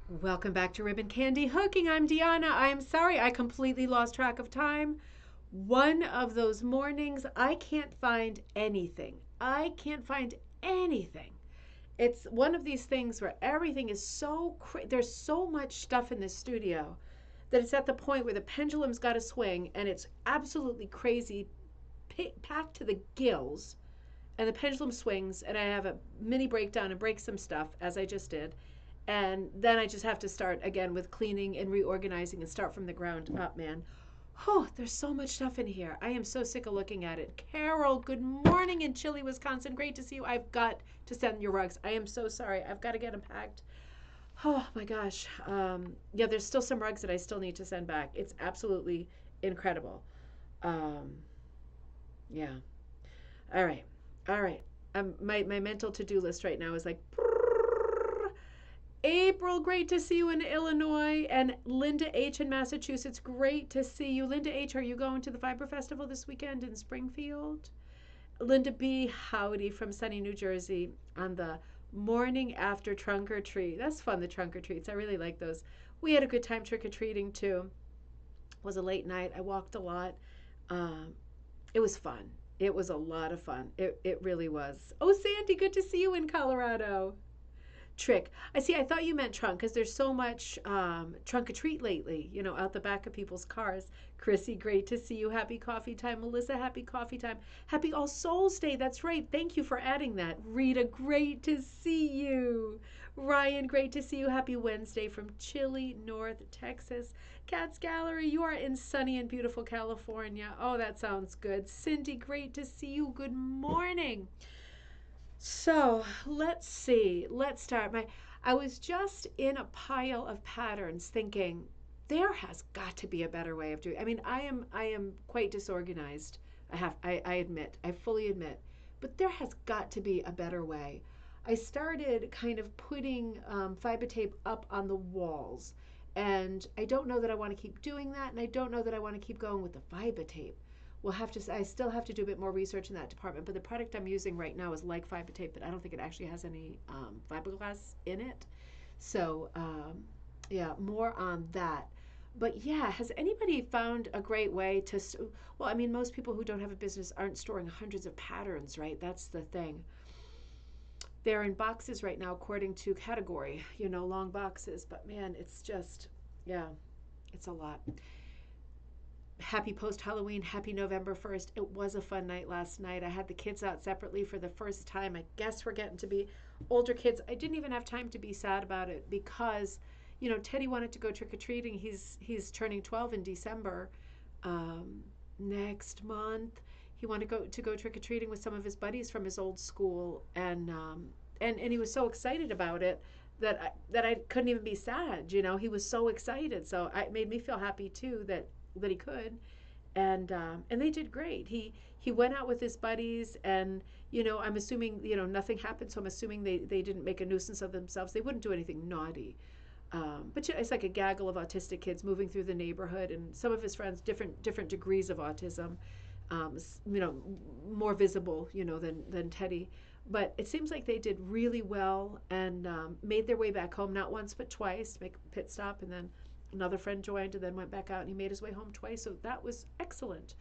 Welcome back to Ribbon Candy Hooking. I'm Deanna. I'm sorry I completely lost track of time. One of those mornings, I can't find anything. I can't find anything. It's one of these things where everything is there's so much stuff in this studio that it's at the point where the pendulum's got to swing and it's absolutely crazy, packed to the gills. And the pendulum swings, and I have a mini breakdown and break some stuff, as I just did. And then I just have to start again with cleaning and reorganizing and start from the ground up, man. Oh, there's so much stuff in here. I am so sick of looking at it. Carol, good morning in Chile, Wisconsin. Great to see you. I've got to send your rugs. I am so sorry. I've got to get them packed. Oh my gosh. Yeah, there's still some rugs that I still need to send back. It's absolutely incredible. Um, yeah. All right. All right. My mental to-do list right now is like, April, great to see you in Illinois. And Linda H. in Massachusetts, great to see you. Linda H., are you going to the Fiber Festival this weekend in Springfield? Linda B., howdy from sunny New Jersey on the morning after trunk or treat. That's fun, the trunk or treats. I really like those. We had a good time trick or treating too. It was a late night. I walked a lot. Um, it was fun. It was a lot of fun. It really was. Oh, Sandy, good to see you in Colorado. Trick. I see. I thought you meant trunk because there's so much trunk or treat lately, out the back of people's cars. Chrissy, great to see you. Happy coffee time. Melissa, happy coffee time. Happy All Souls Day. That's right. Thank you for adding that. Rita, great to see you. Ryan, great to see you. Happy Wednesday from Chile, North Texas. Cats Gallery, you are in sunny and beautiful California. Oh, that sounds good. Cindy, great to see you. Good morning. So let's see. Let's start. I was just in a pile of patterns thinking there has got to be a better way of doing. I mean, I am quite disorganized. I admit. I fully admit. But there has got to be a better way. I started kind of putting fiber tape up on the walls. And I don't know that I want to keep doing that. And I don't know that I want to keep going with the fiber tape. I still have to do a bit more research in that department, but the product I'm using right now is like fiber tape, but I don't think it actually has any fiberglass in it. So, yeah, more on that. But yeah, has anybody found a great way to, well, I mean, most people who don't have a business aren't storing hundreds of patterns, right? That's the thing. They're in boxes right now according to category, long boxes, but man, it's just, yeah, it's a lot. Happy post Halloween, happy November 1st. It was a fun night last night. I had the kids out separately for the first time. I guess we're getting to be older kids. I didn't even have time to be sad about it because, Teddy wanted to go trick or treating. He's turning 12 in December next month. He wanted to go trick or treating with some of his buddies from his old school, and he was so excited about it that I couldn't even be sad. He was so excited. So it made me feel happy too that he could, and they did great. He went out with his buddies, and I'm assuming nothing happened, so I'm assuming they didn't make a nuisance of themselves. They wouldn't do anything naughty, but it's like a gaggle of autistic kids moving through the neighborhood, and some of his friends different degrees of autism, um, you know, more visible than Teddy. But it seems like they did really well and made their way back home not once but twice, make a pit stop, and then another friend joined and then went back out, and he made his way home twice. So that was excellent.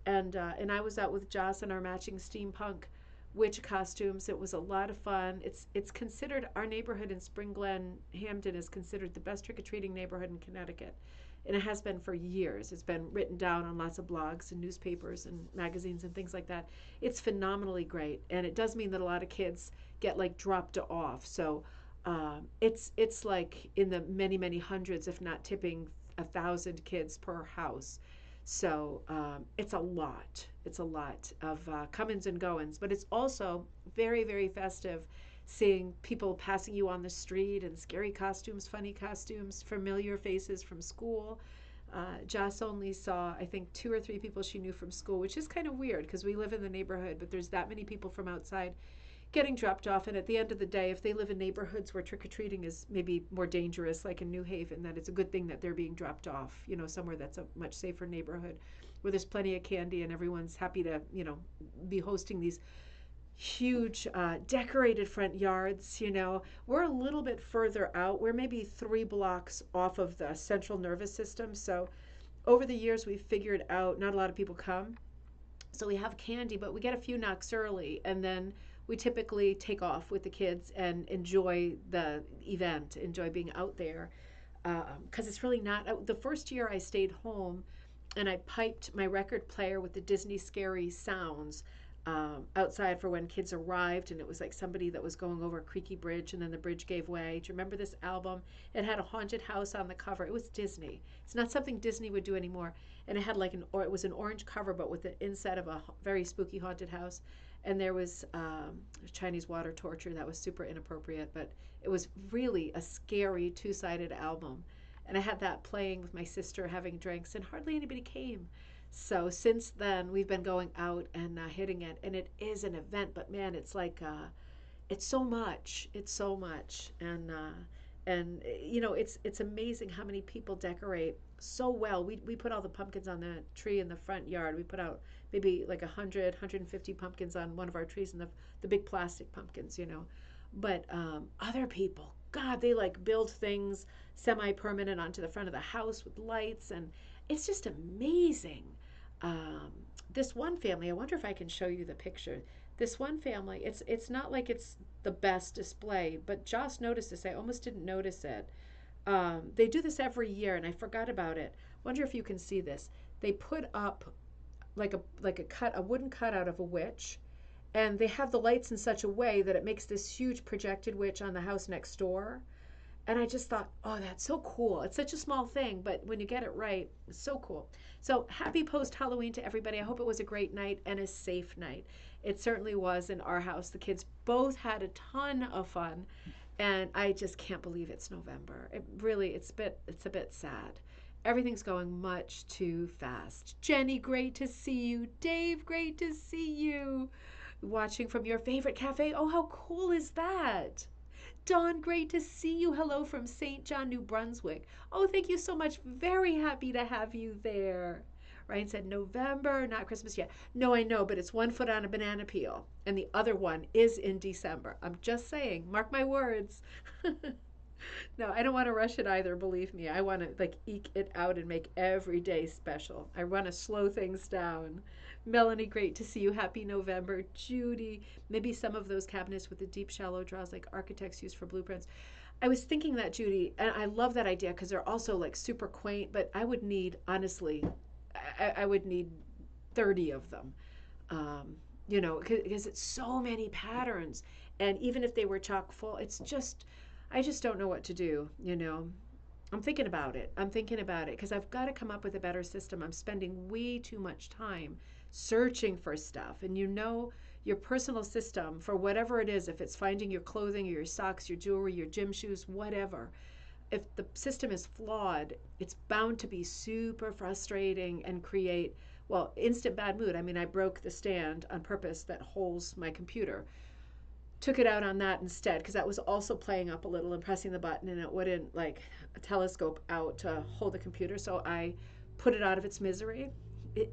And I was out with Joss in our matching steampunk witch costumes. It was a lot of fun. It's considered, our neighborhood in Spring Glen, Hampden, is considered the best trick or treating neighborhood in Connecticut, and it has been for years. It's been written down on lots of blogs and newspapers and magazines and things like that. It's phenomenally great, and it does mean that a lot of kids get like dropped off. So it's like in the many hundreds, if not tipping 1,000 kids per house. So it's a lot. It's a lot of come-ins and go-ins, but it's also very festive. Seeing people passing you on the street and scary costumes, funny costumes, familiar faces from school. Joss only saw, I think, 2 or 3 people she knew from school, which is kind of weird because we live in the neighborhood, but there's that many people from outside getting dropped off. And at the end of the day, if they live in neighborhoods where trick-or-treating is maybe more dangerous, like in New Haven, that it's a good thing that they're being dropped off, somewhere that's a much safer neighborhood where there's plenty of candy and everyone's happy to, be hosting these huge decorated front yards. We're a little bit further out. We're maybe 3 blocks off of the central nervous system. So over the years, we've figured out not a lot of people come. So we have candy, but we get a few knocks early, and then we typically take off with the kids and enjoy the event, enjoy being out there. Because it's really not. The first year I stayed home and I piped my record player with the Disney scary sounds outside for when kids arrived, and it was like somebody that was going over a creaky bridge and then the bridge gave way. Do you remember this album? It had a haunted house on the cover. It was Disney. It's not something Disney would do anymore. And it had like it was an orange cover, but with the inside of a very spooky haunted house. And there was Chinese water torture that was super inappropriate, but it was really a scary two-sided album. And I had that playing with my sister having drinks, and hardly anybody came. So since then, we've been going out and hitting it, and it is an event. But man, it's like it's so much. It's so much, and it's amazing how many people decorate so well. We put all the pumpkins on the tree in the front yard. We put out maybe like 150 pumpkins on one of our trees, and the big plastic pumpkins. But other people, God, they like build things semi-permanent onto the front of the house with lights, and it's just amazing. This one family, I wonder if I can show you the picture. This one family, it's not like it's the best display, but Joss noticed this. I almost didn't notice it. They do this every year, and I forgot about it. Wonder if you can see this. They put up like a wooden cutout of a witch, and they have the lights in such a way that it makes this huge projected witch on the house next door. And I just thought, oh, that's so cool. It's such a small thing, but when you get it right, it's so cool. So happy post-Halloween to everybody. I hope it was a great night and a safe night. It certainly was in our house. The kids both had a ton of fun, and I just can't believe it's November. It's a bit sad. Everything's going much too fast. Jenny, great to see you. Dave, great to see you. Watching from your favorite cafe. Oh, how cool is that? Dawn, great to see you. Hello from St. John, New Brunswick. Oh, thank you so much. Very happy to have you there. Ryan said, November, not Christmas yet. No, I know, but it's 1 foot on a banana peel, and the other one is in December. I'm just saying, mark my words. No, I don't want to rush it either, believe me. I want to like eke it out and make every day special. I want to slow things down. Melanie, great to see you. Happy November. Judy, maybe some of those cabinets with the deep shallow draws like architects use for blueprints. I was thinking that, Judy, and I love that idea because they're also like super quaint, but I would need, honestly, I would need 30 of them, because it's so many patterns. And even if they were chock full, I just don't know what to do. I'm thinking about it because I've got to come up with a better system. I'm spending way too much time searching for stuff. And your personal system for whatever it is, if it's finding your clothing or your socks, your jewelry, your gym shoes, whatever, if the system is flawed, it's bound to be super frustrating and create, well, instant bad mood. I mean, I broke the stand on purpose that holds my computer. Took it out on that instead because that was also playing up a little and pressing the button, and it wouldn't like telescope out to hold the computer. So I put it out of its misery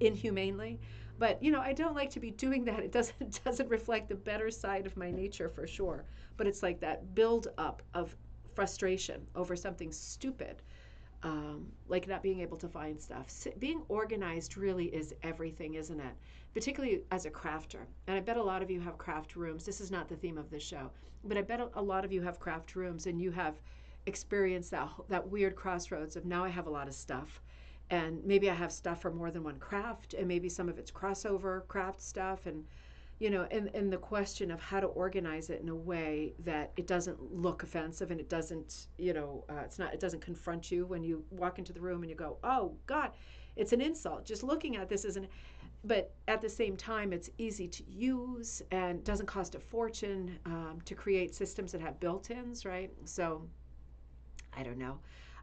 inhumanely. But I don't like to be doing that. It doesn't reflect the better side of my nature for sure. But it's like that build up of frustration over something stupid, like not being able to find stuff. Being organized really is everything, isn't it? Particularly as a crafter. And I bet a lot of you have craft rooms. This is not the theme of this show, but I bet a lot of you have craft rooms and you have experienced that weird crossroads of now I have a lot of stuff. And maybe I have stuff for more than one craft, and maybe some of it's crossover craft stuff. And and the question of how to organize it in a way that it doesn't look offensive and it doesn't, it doesn't confront you when you walk into the room and you go, oh God, it's an insult. Just looking at this isn't, but at the same time, it's easy to use and doesn't cost a fortune to create systems that have built-ins, right? So I don't know.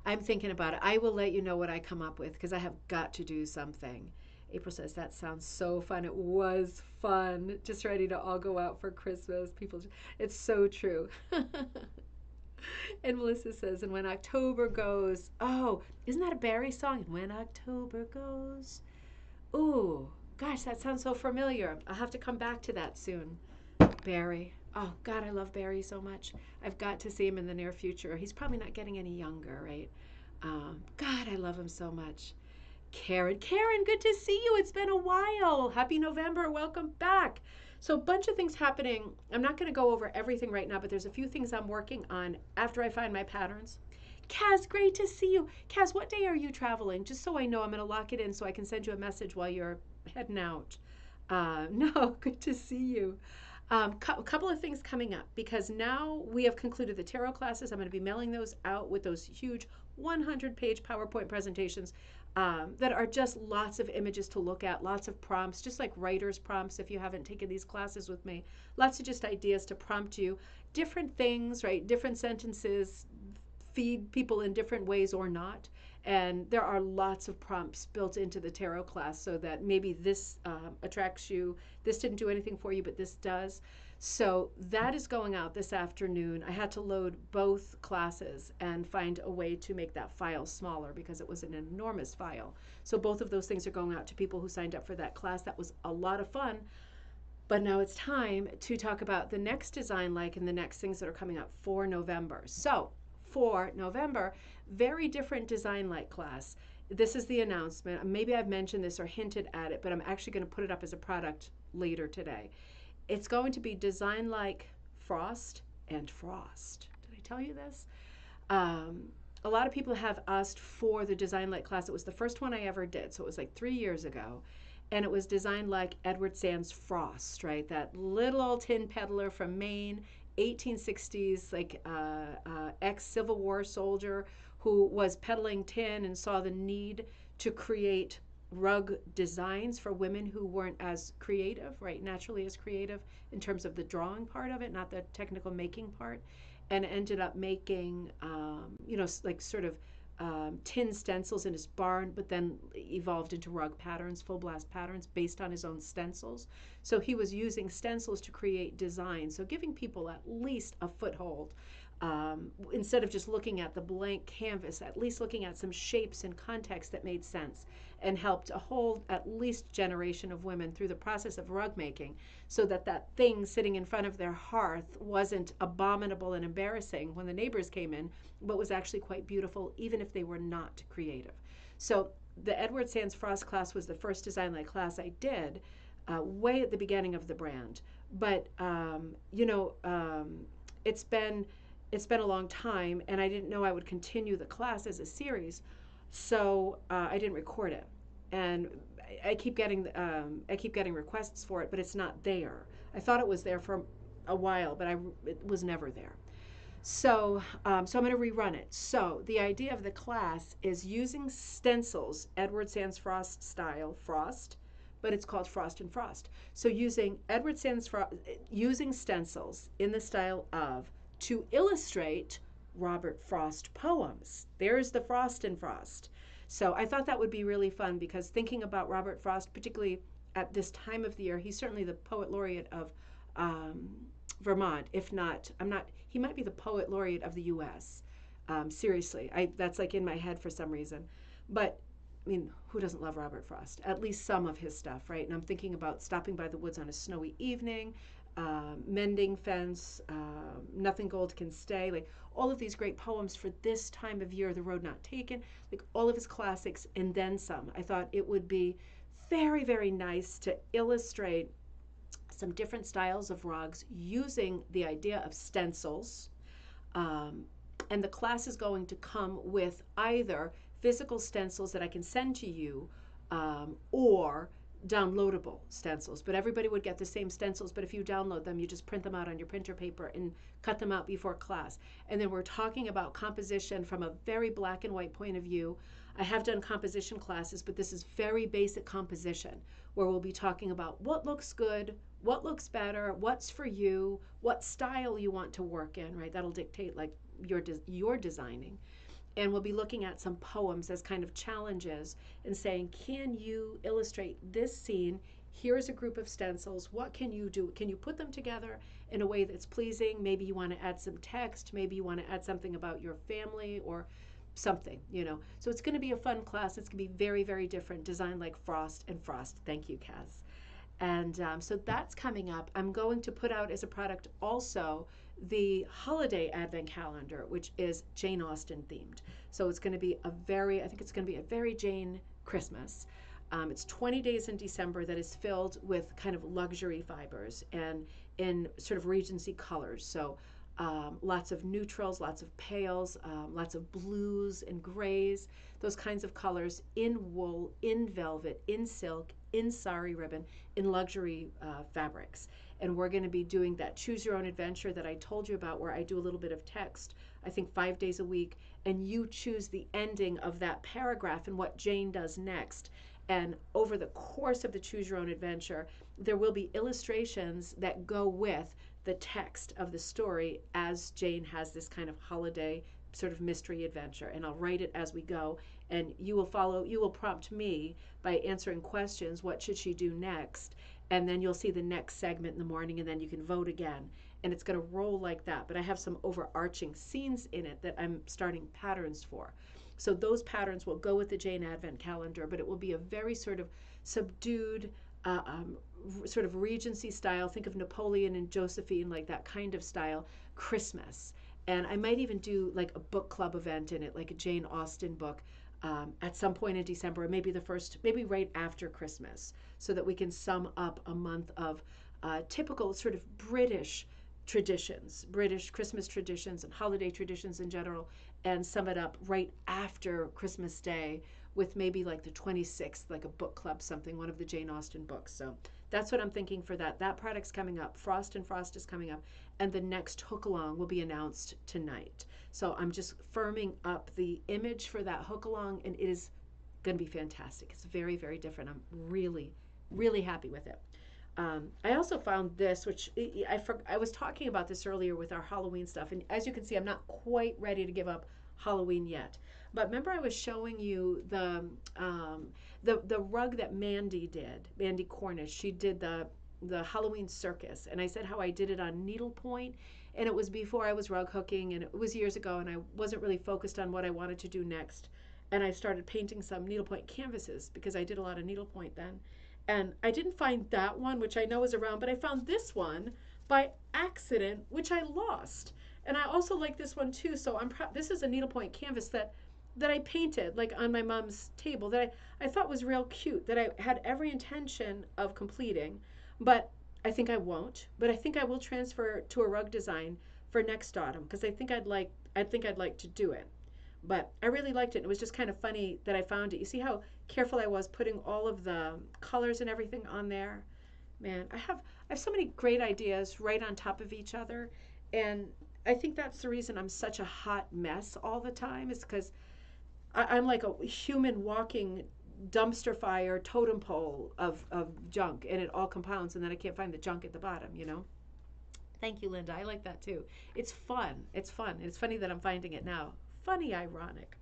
I'm thinking about it. I will let you know what I come up with because I have got to do something. April says, that sounds so fun. It was fun. Just ready to all go out for Christmas. It's so true. And Melissa says, and when October goes, oh, isn't that a Barry song? And when October goes, ooh, gosh, that sounds so familiar. I'll have to come back to that soon. Barry. Oh, God, I love Barry so much. I've got to see him in the near future. He's probably not getting any younger, right? God, I love him so much. Karen, Karen, good to see you. It's been a while. Happy November. Welcome back. So, a bunch of things happening. I'm not going to go over everything right now, but there's a few things I'm working on after I find my patterns. Kaz, great to see you. Kaz, what day are you traveling? Just so I know, I'm going to lock it in so I can send you a message while you're heading out. No, good to see you. A couple of things coming up because now we have concluded the tarot classes. I'm going to be mailing those out with those huge 100-page PowerPoint presentations that are just lots of images to look at, lots of prompts, just like writer's prompts if you haven't taken these classes with me. Lots of just ideas to prompt you. Different things, right? Different sentences feed people in different ways or not. And there are lots of prompts built into the tarot class so that maybe this attracts you. This didn't do anything for you, but this does. So that is going out this afternoon. I had to load both classes and find a way to make that file smaller because it was an enormous file. So both of those things are going out to people who signed up for that class. That was a lot of fun. But now it's time to talk about the next design like and the next things that are coming up for November. So for November, very different design like class. This is the announcement. Maybe I've mentioned this or hinted at it, but I'm actually going to put it up as a product later today. It's going to be design like Frost and Frost. Did I tell you this? A lot of people have asked for the design like class. It was the first one I ever did, so it was like 3 years ago. And it was designed like Edward Sands Frost, right? That little old tin peddler from Maine, 1860s, like ex-Civil War soldier who was peddling tin and saw the need to create rug designs for women who weren't as creative, right? Naturally as creative in terms of the drawing part of it, not the technical making part, and ended up making, like sort of tin stencils in his barn, but then evolved into rug patterns, full blast patterns based on his own stencils. So he was using stencils to create designs, so giving people at least a foothold. Instead of just looking at the blank canvas, at least looking at some shapes and context that made sense and helped a whole at least generation of women through the process of rug making so that that thing sitting in front of their hearth wasn't abominable and embarrassing when the neighbors came in, but was actually quite beautiful even if they were not creative. So the Edward Sands Frost class was the first design like class I did way at the beginning of the brand. But, it's been a long time, and I didn't know I would continue the class as a series, so I didn't record it. And I keep getting requests for it, but it's not there. I thought it was there for a while, but it was never there. So I'm going to rerun it. So the idea of the class is using stencils, Edward Sands Frost style, Frost, but it's called Frost and Frost. So using Edward Sands Frost, using stencils in the style of to illustrate Robert Frost poems. There's the Frost and Frost. So I thought that would be really fun because thinking about Robert Frost, particularly at this time of the year, he's certainly the poet laureate of Vermont. If not, he might be the poet laureate of the U.S. Seriously, that's like in my head for some reason. But I mean, who doesn't love Robert Frost? At least some of his stuff, right? And I'm thinking about Stopping by the Woods on a Snowy Evening, Mending Fence, Nothing Gold Can Stay, like all of these great poems for this time of year, The Road Not Taken, like all of his classics and then some. I thought it would be very, very nice to illustrate some different styles of rugs using the idea of stencils. And the class is going to come with either physical stencils that I can send to you or downloadable stencils, but everybody would get the same stencils, but if you download them, you just print them out on your printer paper and cut them out before class. And then we're talking about composition from a very black and white point of view. I have done composition classes, but this is very basic composition where we'll be talking about what looks good, what looks better, what's for you, what style you want to work in, right? That'll dictate like your designing. And we'll be looking at some poems as kind of challenges and saying, can you illustrate this scene? Here's a group of stencils. What can you do? Can you put them together in a way that's pleasing? Maybe you want to add some text. Maybe you want to add something about your family or something, So it's going to be a fun class. It's going to be very, very different. Design like Frost and Frost. Thank you, Kaz. And so that's coming up. I'm going to put out as a product also the holiday advent calendar, which is Jane Austen themed. So it's going to be I think it's going to be a very Jane Christmas. It's 20 days in December that is filled with kind of luxury fibers and in sort of Regency colors. So lots of neutrals, lots of pales, lots of blues and grays, those kinds of colors in wool, in velvet, in silk, in sari ribbon, in luxury fabrics. And we're going to be doing that choose your own adventure that I told you about, where I do a little bit of text, I think 5 days a week, and you choose the ending of that paragraph and what Jane does next. And over the course of the choose your own adventure, there will be illustrations that go with the text of the story as Jane has this kind of holiday sort of mystery adventure. And I'll write it as we go, and you will prompt me by answering questions. What should she do next? And then you'll see the next segment in the morning, and then you can vote again. And it's going to roll like that. But I have some overarching scenes in it that I'm starting patterns for. So those patterns will go with the Jane Advent calendar, but it will be a very sort of subdued, sort of Regency style. Think of Napoleon and Josephine, like that kind of style, Christmas. And I might even do like a book club event in it, like a Jane Austen book, at some point in December, maybe maybe right after Christmas, so that we can sum up a month of typical sort of British traditions, British Christmas traditions and holiday traditions in general, and sum it up right after Christmas Day with maybe like the 26th, like a book club, something, one of the Jane Austen books. So that's what I'm thinking for that. That product's coming up. Frost and Frost is coming up, and the next hook along will be announced tonight. So I'm just firming up the image for that hook along, and it is going to be fantastic. It's very, very different. I'm really, really happy with it. I also found this, which I was talking about this earlier with our Halloween stuff, and as you can see, I'm not quite ready to give up Halloween yet. But remember, I was showing you the rug that Mandy did, Mandy Cornish. She did the Halloween circus, and I said how I did it on needlepoint, and it was before I was rug hooking, and it was years ago, and I wasn't really focused on what I wanted to do next. And I started painting some needlepoint canvases because I did a lot of needlepoint then. And I didn't find that one, which I know is around, but I found this one by accident, which I lost. And I also like this one too. So this is a needlepoint canvas that I painted like on my mom's table that I thought was real cute, that I had every intention of completing, but I think I won't. But I think I will transfer to a rug design for next autumn because I think I'd like to do it. But I really liked it. It was just kind of funny that I found it. You see how careful I was putting all of the colors and everything on there? Man, I have so many great ideas right on top of each other. And I think that's the reason I'm such a hot mess all the time, is because I'm like a human walking dumpster fire totem pole of junk, and it all compounds, and then I can't find the junk at the bottom, you know? Thank you, Linda. I like that too. It's fun. It's fun. It's funny that I'm finding it now. Funny, ironic.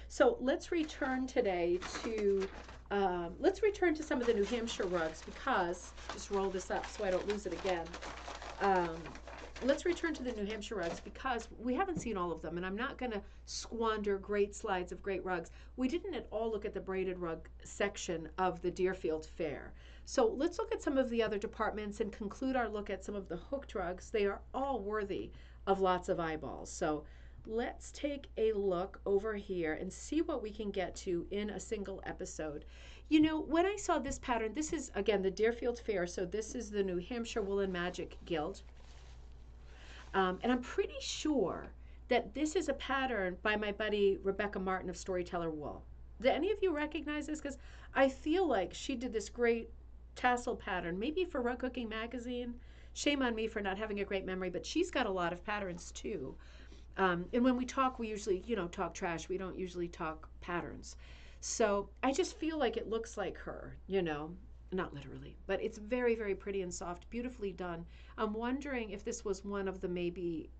So let's return today to some of the New Hampshire rugs, because just roll this up so I don't lose it again. Let's return to the New Hampshire rugs because we haven't seen all of them, and I'm not going to squander great slides of great rugs. We didn't at all look at the braided rug section of the Deerfield Fair. So let's look at some of the other departments and conclude our look at some of the hooked rugs. They are all worthy of lots of eyeballs. So let's take a look over here and see what we can get to in a single episode. You know, when I saw this pattern, this is, again, the Deerfield Fair, so this is the New Hampshire Wool and Magic Guild. And I'm pretty sure that this is a pattern by my buddy Rebecca Martin of Storyteller Wool. Do any of you recognize this? Because I feel like she did this great tassel pattern, maybe for Rug Cooking Magazine. Shame on me for not having a great memory, but she's got a lot of patterns too. And when we talk, we usually, talk trash. We don't usually talk patterns. So I just feel like it looks like her, not literally, but it's very, very pretty and soft, beautifully done. I'm wondering if this was one of the maybe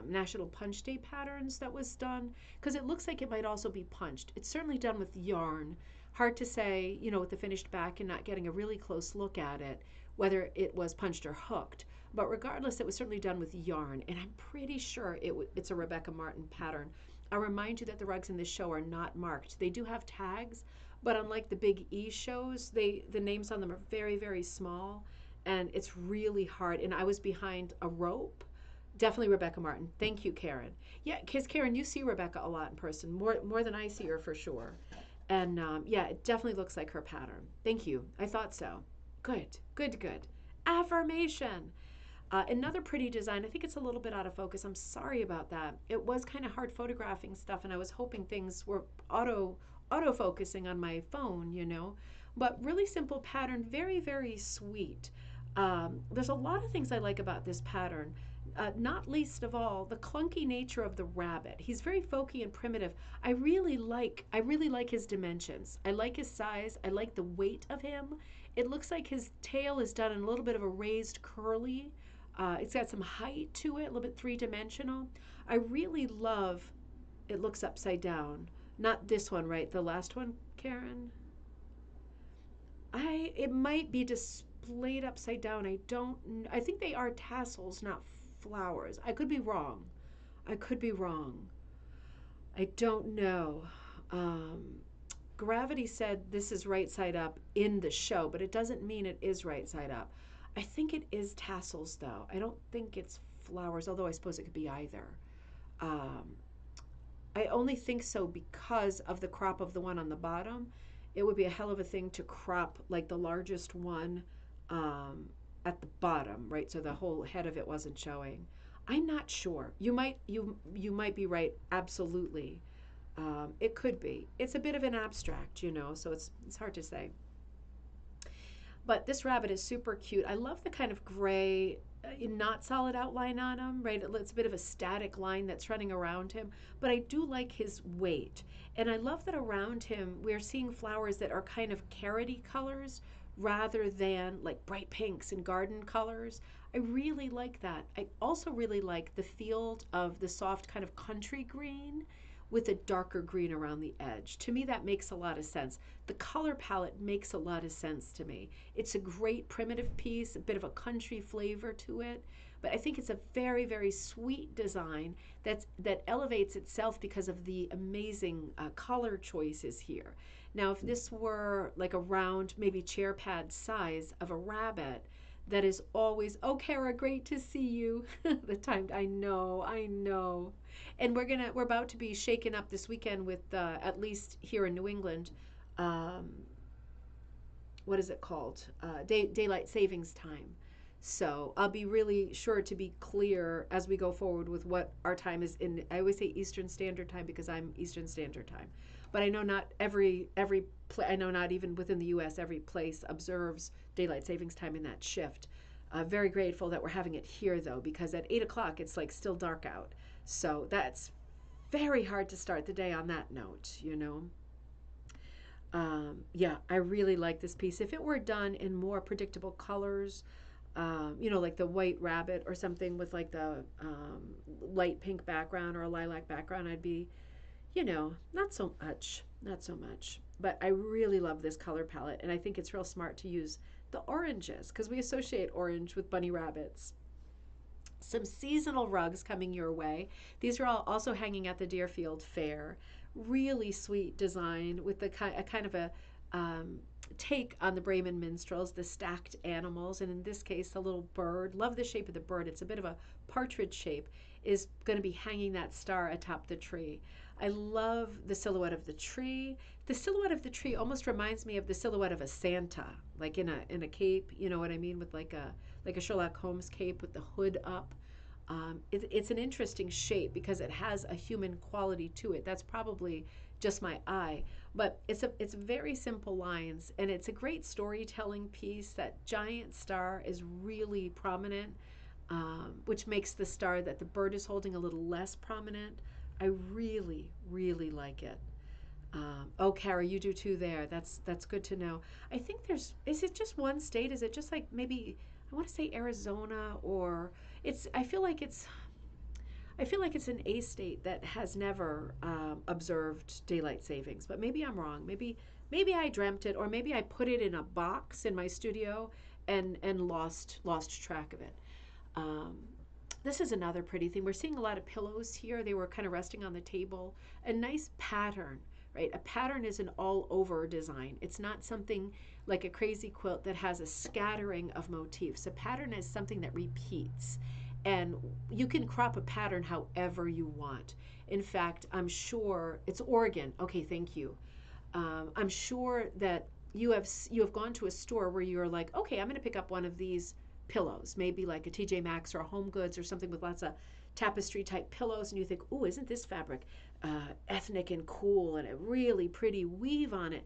National Punch Day patterns that was done, because it looks like it might also be punched. It's certainly done with yarn. Hard to say, with the finished back and not getting a really close look at it, whether it was punched or hooked. But regardless, it was certainly done with yarn, and I'm pretty sure it's a Rebecca Martin pattern. I'll remind you that the rugs in this show are not marked. They do have tags, But unlike the big E shows, the names on them are very, very small, and it's really hard. And I was behind a rope. Definitely Rebecca Martin. Thank you, Karen. Yeah, because Karen, you see Rebecca a lot in person, more than I see her for sure. And yeah, it definitely looks like her pattern. Thank you. I thought so. Good, good, good. Affirmation. Another pretty design. I think it's a little bit out of focus. I'm sorry about that. It was kind of hard photographing stuff, and I was hoping things were auto focusing on my phone, you know. But really simple pattern, very very sweet. There's a lot of things I like about this pattern. Not least of all, the clunky nature of the rabbit. He's very folky and primitive. I really like his dimensions. I like his size. I like the weight of him. It looks like his tail is done in a little bit of a raised curly. It's got some height to it, a little bit three-dimensional. I really love it looks upside down. Not this one, right? The last one, Karen? It might be displayed upside down. I think they are tassels, not flowers. I could be wrong. I could be wrong. I don't know. Um, Gravity said this is right side up in the show, but it doesn't mean it is right side up. I think it is tassels, though. I don't think it's flowers, although I suppose it could be either. Um, I only think so because of the crop of the one on the bottom. It would be a hell of a thing to crop like the largest one um, at the bottom, right? So the whole head of it wasn't showing. I'm not sure. You might be right. Absolutely. It could be. It's a bit of an abstract, you know, so it's hard to say. But this rabbit is super cute. I love the kind of gray, not solid outline on him, right? It's a bit of a static line that's running around him. But I do like his weight. And I love that around him, we're seeing flowers that are kind of carroty colors rather than like bright pinks and garden colors. I really like that. I also really like the field of the soft kind of country green with a darker green around the edge. To me, that makes a lot of sense. The color palette makes a lot of sense to me. It's a great primitive piece, a bit of a country flavor to it, but I think it's a very, very sweet design that elevates itself because of the amazing color choices here. Now, if this were like a round, maybe chair pad size of a rabbit, that is always, oh, Kara, great to see you. The time, I know. And we're about to be shaken up this weekend with, at least here in New England, um, what is it called? Daylight savings time. So I'll be really sure to be clear as we go forward with what our time is in. I always say Eastern Standard Time because I'm Eastern Standard Time, but I know not I know not even within the U.S. every place observes daylight savings time in that shift. Very grateful that we're having it here though, because at 8 o'clock it's like still dark out. So that's very hard to start the day on that note, you know. Yeah, I really like this piece. If it were done in more predictable colors, you know, like the white rabbit or something with like the light pink background or a lilac background, I'd be, you know, not so much, not so much. But I really love this color palette, and I think it's real smart to use the oranges because we associate orange with bunny rabbits. Some seasonal rugs coming your way. These are all also hanging at the Deerfield Fair. Really sweet design with a kind of a um, take on the Bremen minstrels, the stacked animals, and in this case, the little bird. Love the shape of the bird. It's a bit of a partridge shape. Is going to be hanging that star atop the tree. I love the silhouette of the tree. The silhouette of the tree almost reminds me of the silhouette of a Santa, like in a cape. You know what I mean, with like a Sherlock Holmes cape with the hood up. It's an interesting shape because it has a human quality to it. That's probably just my eye, but it's very simple lines, and it's a great storytelling piece. That giant star is really prominent, which makes the star that the bird is holding a little less prominent. I really, really like it. Oh, Kara, you do too there. That's good to know. I think is it just one state? Is it just like maybe, I want to say Arizona, or I feel like it's an A state that has never observed daylight savings, but maybe I'm wrong. Maybe I dreamt it, or maybe I put it in a box in my studio and lost track of it. Um, this is another pretty thing. We're seeing a lot of pillows here. They were kind of resting on the table. A nice pattern right? A pattern is an all over design. It's not something like a crazy quilt that has a scattering of motifs. A pattern is something that repeats. And you can crop a pattern however you want. In fact, I'm sure it's Oregon. Okay, thank you. I'm sure that you have gone to a store where you're like, okay, I'm going to pick up one of these pillows, maybe like a TJ Maxx or a Home Goods or something with lots of tapestry type pillows, and you think, oh, isn't this fabric ethnic and cool and a really pretty weave on it?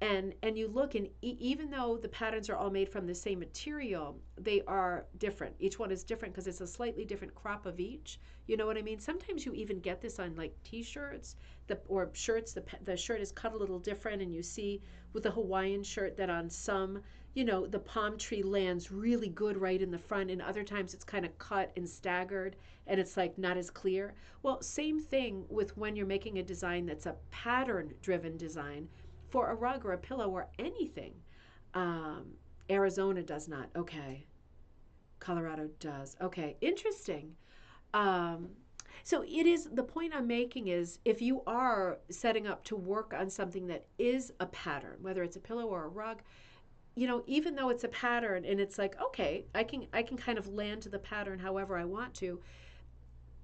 And you look, and even though the patterns are all made from the same material, they are different. Each one is different because it's a slightly different crop of each. You know what I mean? Sometimes you even get this on like t-shirts, or shirts. The shirt is cut a little different, and you see with the Hawaiian shirt that on some, the palm tree lands really good right in the front, and other times it's kind of cut and staggered, and it's like not as clear. Well, same thing with when you're making a design that's a pattern driven design for a rug or a pillow or anything. Um, Arizona does not. Okay. Colorado does. Okay. Interesting. Um, so it is, the point I'm making is, if you are setting up to work on something that is a pattern, whether it's a pillow or a rug, even though it's a pattern and it's like, okay, I can kind of land to the pattern however I want to,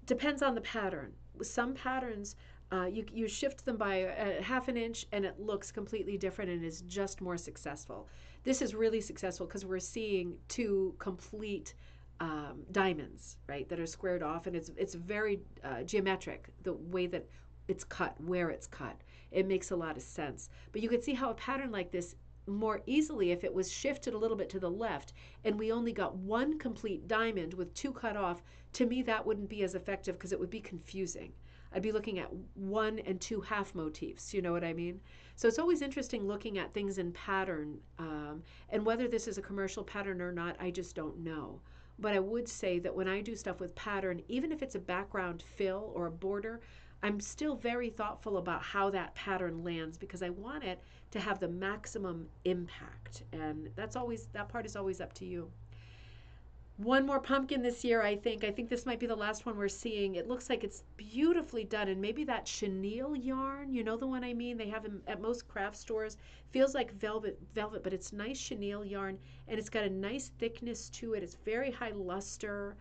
depends on the pattern. With some patterns, you shift them by a half an inch and it looks completely different and is just more successful. This is really successful because we're seeing two complete diamonds, right, that are squared off, and it's very geometric, the way that it's cut, where it's cut. It makes a lot of sense. But you could see how a pattern like this more easily if it was shifted a little bit to the left and we only got one complete diamond with two cut off. To me, that wouldn't be as effective because it would be confusing. I'd be looking at one and two half motifs. You know what I mean? So it's always interesting looking at things in pattern. And whether this is a commercial pattern or not, I just don't know. But I would say that when I do stuff with pattern, even if it's a background fill or a border, I'm still very thoughtful about how that pattern lands because I want it to have the maximum impact. And that part is always up to you. One more pumpkin this year, I think. I think this might be the last one we're seeing. It looks like it's beautifully done. And maybe that chenille yarn, you know the one I mean? They have them at most craft stores. Feels like velvet, but it's nice chenille yarn. And it's got a nice thickness to it. It's very high luster,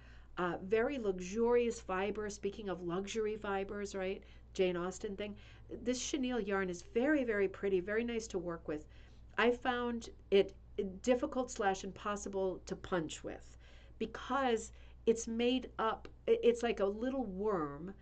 very luxurious fiber. Speaking of luxury fibers, right? Jane Austen thing. This chenille yarn is very, very pretty, very nice to work with. I found it difficult / impossible to punch with because it's made up, it's like a little worm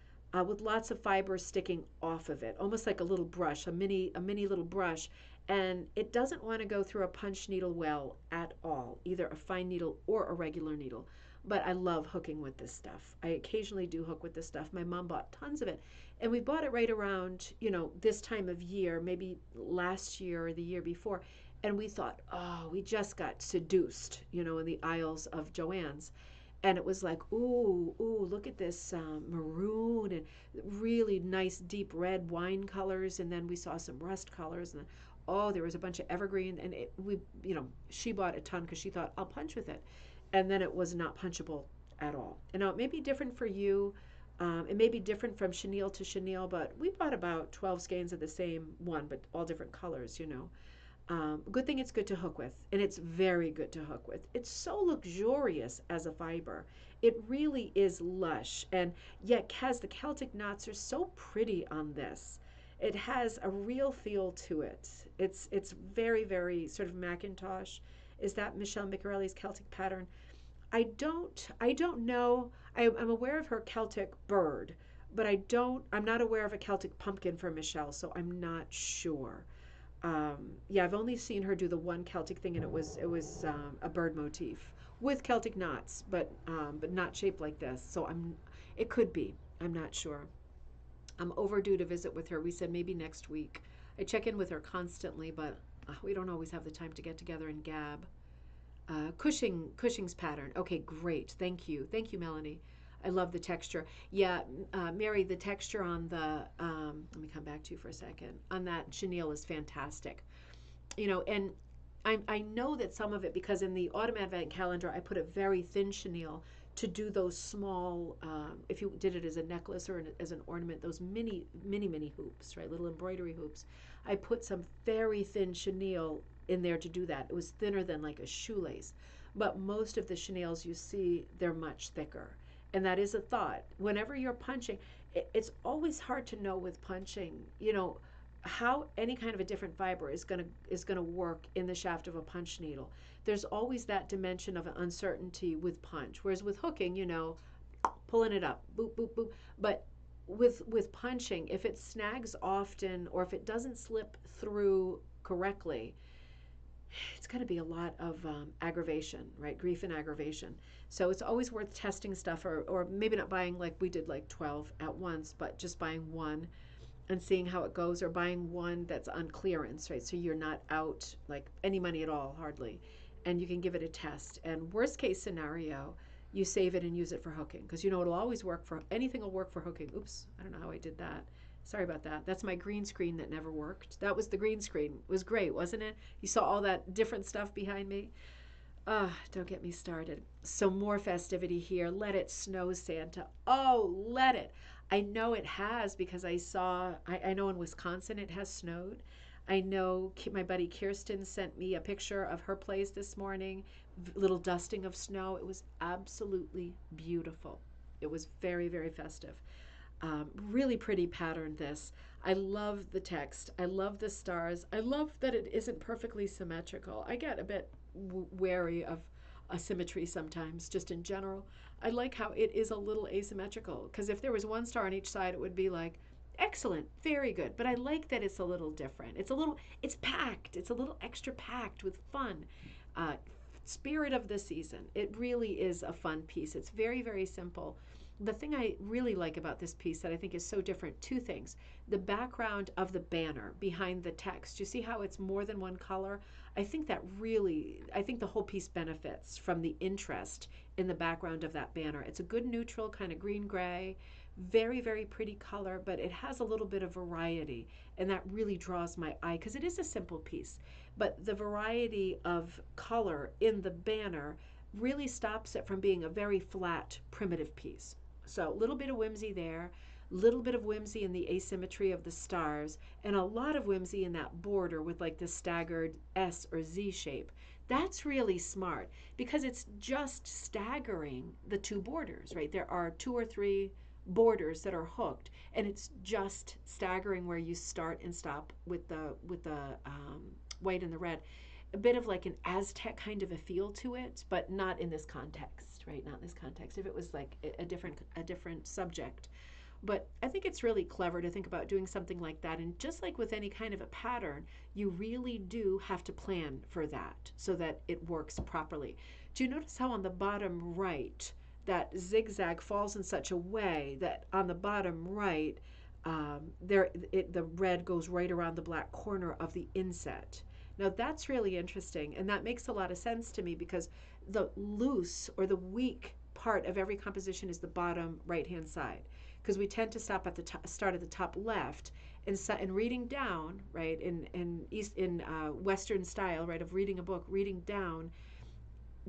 with lots of fibers sticking off of it, almost like a little brush, a mini little brush. And it doesn't want to go through a punch needle well at all, either a fine needle or a regular needle. But I love hooking with this stuff. I occasionally do hook with this stuff. My mom bought tons of it. And we bought it right around, this time of year, maybe last year or the year before. And we thought, oh, we just got seduced, in the aisles of Joann's. And it was like, ooh, look at this maroon and really nice deep red wine colors. And then we saw some rust colors. And there was a bunch of evergreen. And she bought a ton because she thought, I'll punch with it. And then it was not punchable at all. And now it may be different for you. It may be different from chenille to chenille, but we bought about 12 skeins of the same one, but all different colors, Good thing it's good to hook with, and it's very good to hook with. It's so luxurious as a fiber. It really is lush, and yet the Celtic knots are so pretty on this. It has a real feel to it. It's very, very sort of Macintosh. Is that Michelle Miccarelli's Celtic pattern? I don't know. I'm aware of her Celtic bird, but I'm not aware of a Celtic pumpkin for Michelle, so I'm not sure. I've only seen her do the one Celtic thing, and it was a bird motif with Celtic knots, but not shaped like this. So it could be. I'm not sure. I'm overdue to visit with her. We said maybe next week. I check in with her constantly, but we don't always have the time to get together and gab. Cushing's pattern. Okay, great. Thank you, Melanie. I love the texture. Yeah, Mary, the texture on the, let me come back to you for a second, on that chenille is fantastic. And I know that some of it, because in the autumn advent calendar, I put a very thin chenille to do those small, if you did it as a necklace or as an ornament, those mini hoops, right? Little embroidery hoops. I put some very thin chenille in there to do that. It was thinner than like a shoelace. But most of the chenilles you see, they're much thicker. And that is a thought. Whenever you're punching, it's always hard to know with punching, how any kind of a different fiber is gonna work in the shaft of a punch needle. There's always that dimension of uncertainty with punch. Whereas with hooking, pulling it up, boop, boop, boop. But with punching, if it snags often or if it doesn't slip through correctly, it's going to be a lot of aggravation, right? Grief and aggravation. So it's always worth testing stuff, or maybe not buying like we did, like 12 at once, but just buying one and seeing how it goes, or buying one that's on clearance, right? So you're not out like any money at all, hardly, and you can give it a test. And worst case scenario, you save it and use it for hooking, because it'll always work for anything. Will work for hooking. Oops, I don't know how I did that. Sorry about that. That's my green screen that never worked. That was the green screen. It was great, wasn't it? You saw all that different stuff behind me. Don't get me started. So more festivity here. Let it snow, Santa. Oh, let it. I know it has, because I know in Wisconsin it has snowed. I know my buddy Kirsten sent me a picture of her place this morning, little dusting of snow. It was absolutely beautiful. It was very, very festive. Really pretty pattern, this. I love the text. I love the stars. I love that it isn't perfectly symmetrical. I get a bit wary of asymmetry sometimes, just in general. I like how it is a little asymmetrical, because if there was one star on each side, it would be like, excellent, very good. But I like that it's a little different. It's packed. It's a little extra packed with fun. Spirit of the season. It really is a fun piece. It's very, very simple. The thing I really like about this piece that I think is so different, two things. The background of the banner behind the text. You see how it's more than one color? I think the whole piece benefits from the interest in the background of that banner. It's a good neutral kind of green-gray, very, very pretty color, but it has a little bit of variety, and that really draws my eye, because it is a simple piece. But the variety of color in the banner really stops it from being a very flat, primitive piece. So a little bit of whimsy there, a little bit of whimsy in the asymmetry of the stars, and a lot of whimsy in that border with like the staggered S or Z shape. That's really smart, because it's just staggering the two borders, right? There are 2 or 3 borders that are hooked, and it's just staggering where you start and stop with the white and the red. A bit of like an Aztec kind of a feel to it, but not in this context, right? Not in this context. If it was like a different subject. But I think it's really clever to think about doing something like that. And just like with any kind of a pattern, you really do have to plan for that so that it works properly. Do you notice how on the bottom right, that zigzag falls in such a way that on the bottom right, the red goes right around the black corner of the inset. Now that's really interesting, and that makes a lot of sense to me, because the loose or the weak part of every composition is the bottom right-hand side, because we tend to stop at the start at the top left, and reading down, right, in Western style, right, of reading a book, reading down,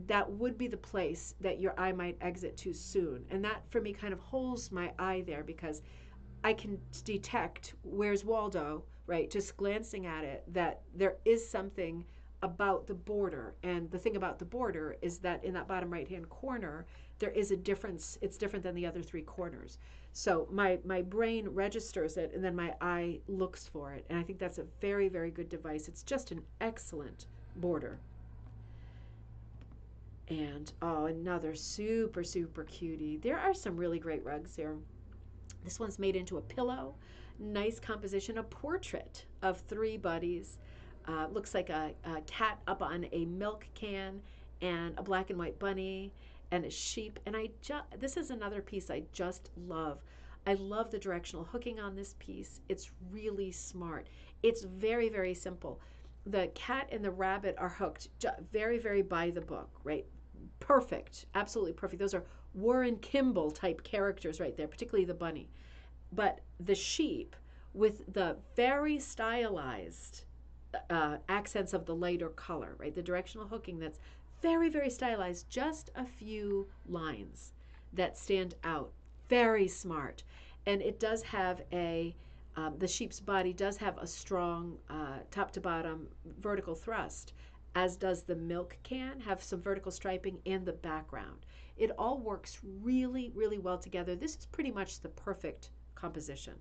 that would be the place that your eye might exit too soon. And that for me kind of holds my eye there, because I can detect, where's Waldo, right, just glancing at it, that there is something about the border. And the thing about the border is that in that bottom right hand corner, there is a difference. It's different than the other 3 corners. So my brain registers it, and then my eye looks for it. And I think that's a very, very good device. It's just an excellent border. And another super, super cutie. There are some really great rugs here. This one's made into a pillow. Nice composition, a portrait of 3 buddies. Looks like a cat up on a milk can, and a black and white bunny, and a sheep. And this is another piece I just love. I love the directional hooking on this piece. It's really smart. It's very, very simple. The cat and the rabbit are hooked very, very by the book, right? Perfect, absolutely perfect. Those are Warren Kimball type characters right there, particularly the bunny. But the sheep, with the very stylized accents of the lighter color, right? The directional hooking that's very, very stylized, just a few lines. that stand out. Very smart. And it does have the sheep's body does have a strong top to bottom vertical thrust, as does the milk can have some vertical striping in the background. It all works really, really well together. This is pretty much the perfect composition.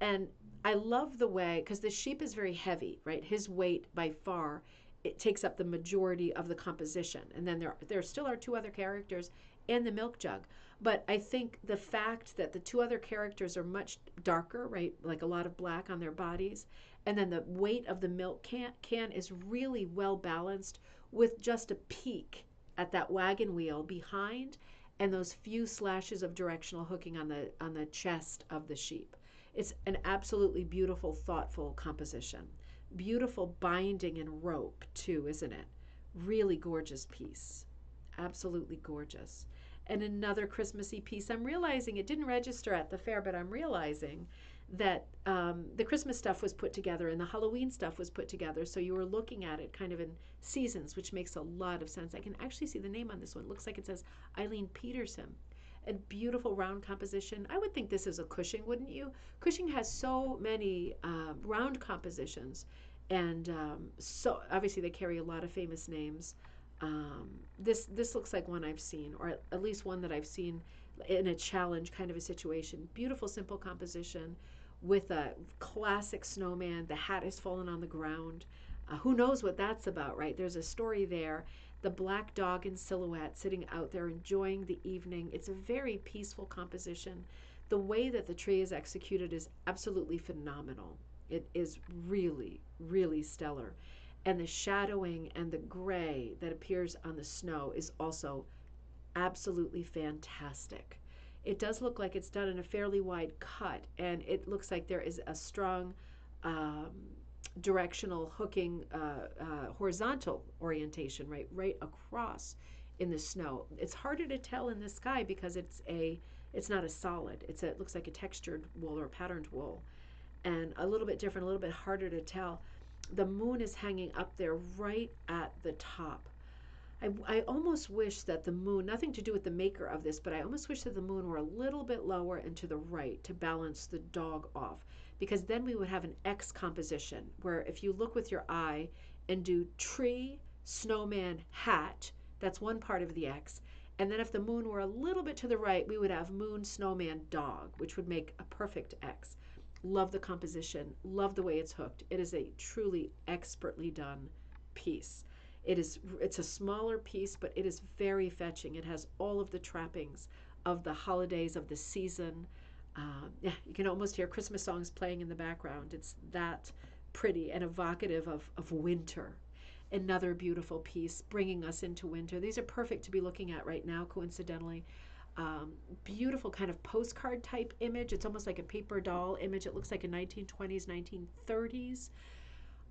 And I love the way, because the sheep is very heavy, right? His weight by far, it takes up the majority of the composition. And then there still are two other characters and the milk jug. But I think the fact that the two other characters are much darker, right? Like a lot of black on their bodies. And then the weight of the milk can is really well balanced with just a peak at that wagon wheel behind and those few slashes of directional hooking on the chest of the sheep. It's an absolutely beautiful, thoughtful composition. Beautiful binding and rope, too, isn't it? Really gorgeous piece. Absolutely gorgeous. And another Christmassy piece. I'm realizing it didn't register at the fair, but I'm realizing that the Christmas stuff was put together and the Halloween stuff was put together. So you were looking at it kind of in seasons, which makes a lot of sense. I can actually see the name on this one. It looks like it says Eileen Peterson. A beautiful round composition. I would think this is a Cushing, wouldn't you? Cushing has so many round compositions, and so obviously they carry a lot of famous names. This looks like one I've seen, or at least one that I've seen in a challenge kind of a situation. Beautiful, simple composition with a classic snowman. The hat has fallen on the ground. Who knows what that's about, right? There's a story there. The black dog in silhouette sitting out there enjoying the evening. It's a very peaceful composition. The way that the tree is executed is absolutely phenomenal. It is really, really stellar. And the shadowing and the gray that appears on the snow is also absolutely fantastic. It does look like it's done in a fairly wide cut, and it looks like there is a strong um, directional hooking, horizontal orientation, right across in the snow. It's harder to tell in the sky because it's not a solid. It looks like a textured wool or patterned wool, and a little bit different, a little bit harder to tell. The moon is hanging up there right at the top. I almost wish that the moon, nothing to do with the maker of this, but I almost wish that the moon were a little bit lower and to the right to balance the dog off, because then we would have an X composition where if you look with your eye and do tree, snowman, hat, that's one part of the X. And then if the moon were a little bit to the right, we would have moon, snowman, dog, which would make a perfect X. Love the composition. Love the way it's hooked. It is a truly expertly done piece. It's a smaller piece, but it is very fetching. It has all of the trappings of the holidays of the season. Yeah, you can almost hear Christmas songs playing in the background. It's that pretty and evocative of winter. Another beautiful piece bringing us into winter. These are perfect to be looking at right now, coincidentally. Beautiful kind of postcard type image. It's almost like a paper doll image. It looks like a 1920s, 1930s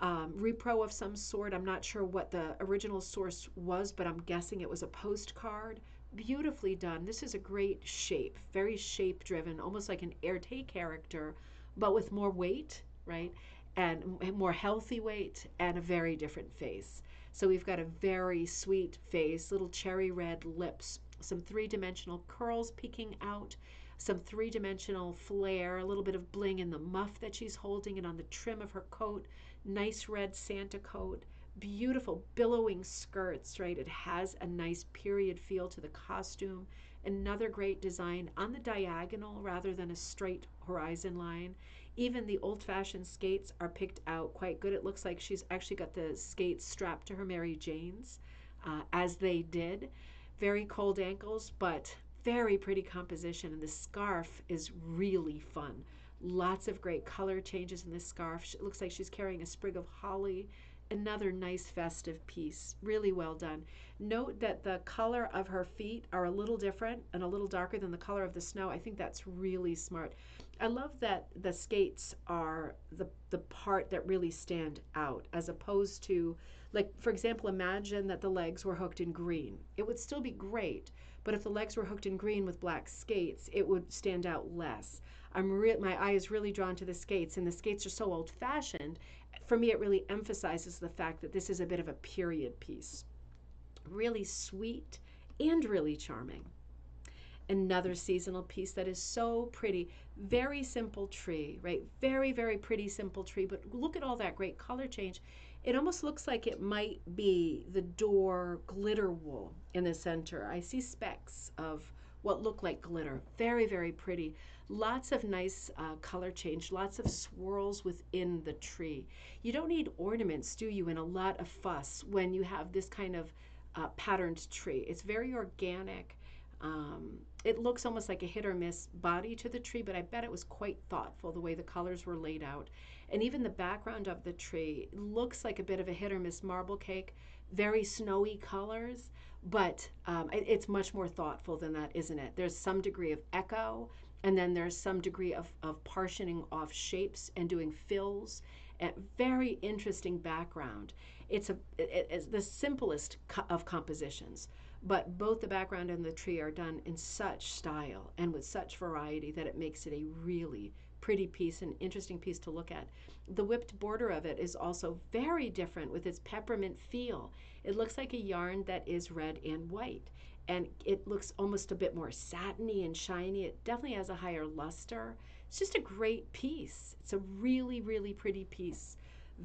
repro of some sort. I'm not sure what the original source was, but I'm guessing it was a postcard. Beautifully done. This is a great shape, very shape driven, almost like an Erte character, but with more weight, right? And more healthy weight and a very different face. So we've got a very sweet face, little cherry red lips, some three-dimensional curls peeking out, some three-dimensional flare, a little bit of bling in the muff that she's holding and on the trim of her coat. Nice red Santa coat, beautiful billowing skirts, right? It has a nice period feel to the costume. Another great design on the diagonal rather than a straight horizon line. Even the old-fashioned skates are picked out quite good. It looks like she's actually got the skates strapped to her Mary Janes, as they did. Very cold ankles, but very pretty composition. And the scarf is really fun. Lots of great color changes in this scarf. It looks like she's carrying a sprig of holly. Another nice festive piece. Really well done. Note that the color of her feet are a little different and a little darker than the color of the snow. I think that's really smart. I love that the skates are the part that really stand out, as opposed to, like, for example, imagine that the legs were hooked in green. It would still be great, but if the legs were hooked in green with black skates, it would stand out less. My eye is really drawn to the skates, and the skates are so old-fashioned. For me, it really emphasizes the fact that this is a bit of a period piece. Really sweet and really charming. Another seasonal piece that is so pretty. Very simple tree, right? Very, very pretty, simple tree. But look at all that great color change. It almost looks like it might be the door glitter wool in the center. I see specks of what look like glitter. Very, very pretty. Lots of nice color change, lots of swirls within the tree. You don't need ornaments, do you, and a lot of fuss when you have this kind of patterned tree. It's very organic. It looks almost like a hit or miss body to the tree, but I bet it was quite thoughtful the way the colors were laid out. And even the background of the tree looks like a bit of a hit or miss marble cake, very snowy colors, but it's much more thoughtful than that, isn't it? There's some degree of echo, and then there's some degree of partitioning off shapes and doing fills. And very interesting background. It's the simplest of compositions, but both the background and the tree are done in such style and with such variety that it makes it a really pretty piece, an interesting piece to look at. The whipped border of it is also very different with its peppermint feel. It looks like a yarn that is red and white, and it looks almost a bit more satiny and shiny. It definitely has a higher luster. It's just a great piece. It's a really, really pretty piece.